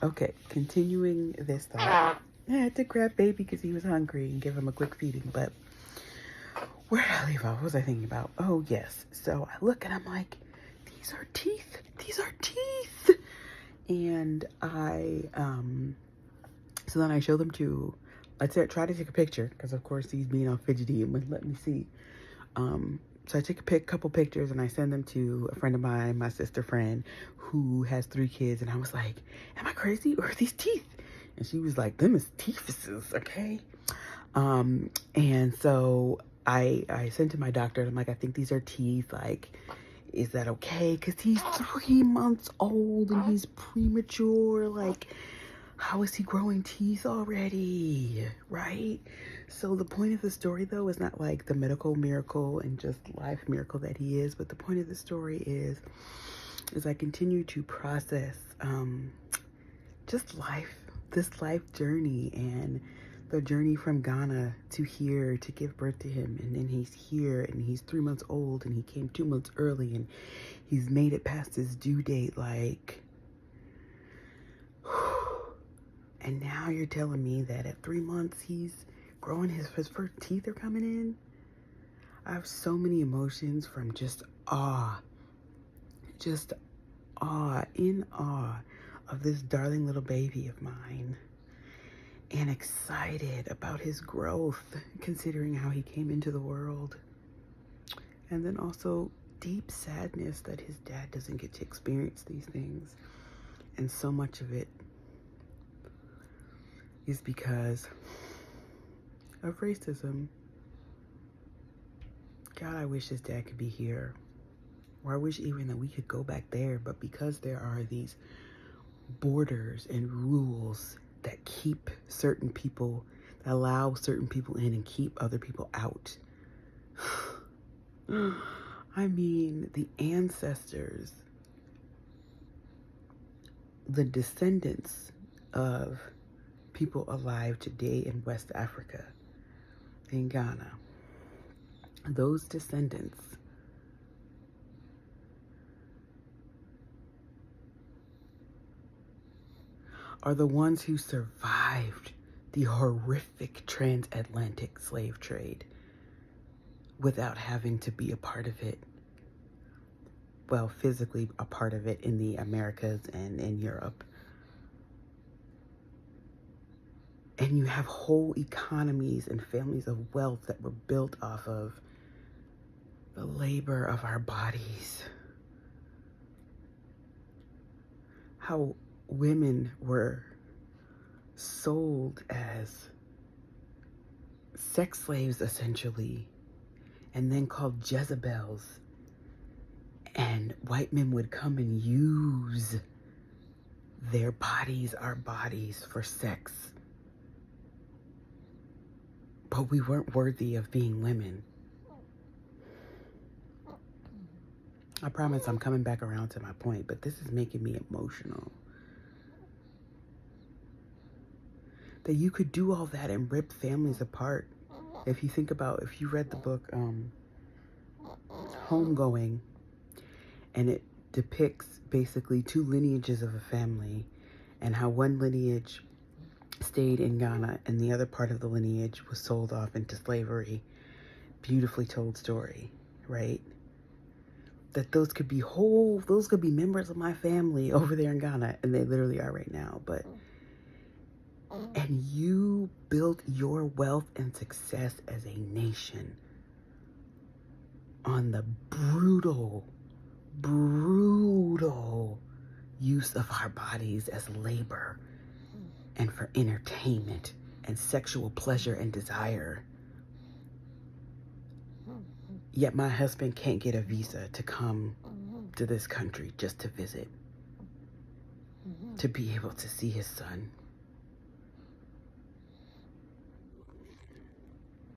Okay, continuing this thought. I had to grab baby because he was hungry and give him a quick feeding, but where did I leave off? What was I thinking about? Oh, yes. So I look and I'm like, these are teeth. These are teeth. And so then I show them to, I try to take a picture because, of course, he's being all fidgety and wouldn't let me see. So I take a couple pictures and I send them to a friend of mine, my sister friend, who has 3 kids. And I was like, am I crazy or are these teeth? And she was like, them is teethuses, okay? And so I sent to my doctor and I'm like, I think these are teeth. Like, is that okay? Because he's 3 months old and he's premature. Like, how is he growing teeth already? Right? So the point of the story, though, is not like the medical miracle and just life miracle that he is. But the point of the story is I continue to process just life, this life journey, and the journey from Ghana to here to give birth to him. And then he's here and he's 3 months old and he came 2 months early and he's made it past his due date. Like, and now you're telling me that at 3 months he's growing, his first teeth are coming in. I have so many emotions from just awe, in awe of this darling little baby of mine. And excited about his growth, considering how he came into the world. And then also deep sadness that his dad doesn't get to experience these things. And so much of it is because of racism. God, I wish his dad could be here. Or I wish even that we could go back there. But because there are these borders and rules that keep certain people, that allow certain people in and keep other people out. I mean, the ancestors, the descendants of people alive today in West Africa, in Ghana, those descendants are the ones who survived the horrific transatlantic slave trade without having to be a part of it. Well, physically a part of it in the Americas and in Europe. And you have whole economies and families of wealth that were built off of the labor of our bodies. How women were sold as sex slaves, essentially, and then called Jezebels. And white men would come and use their bodies, our bodies, for sex. But we weren't worthy of being women. I promise I'm coming back around to my point, but this is making me emotional. That you could do all that and rip families apart. If you think about, if you read the book Homegoing, and it depicts basically 2 lineages of a family and how one lineage stayed in Ghana and the other part of the lineage was sold off into slavery. Beautifully told story, right? That those could be members of my family over there in Ghana, and they literally are right now. But, and you built your wealth and success as a nation on the brutal use of our bodies as labor and for entertainment and sexual pleasure and desire. Yet my husband can't get a visa to come to this country just to visit, to be able to see his son,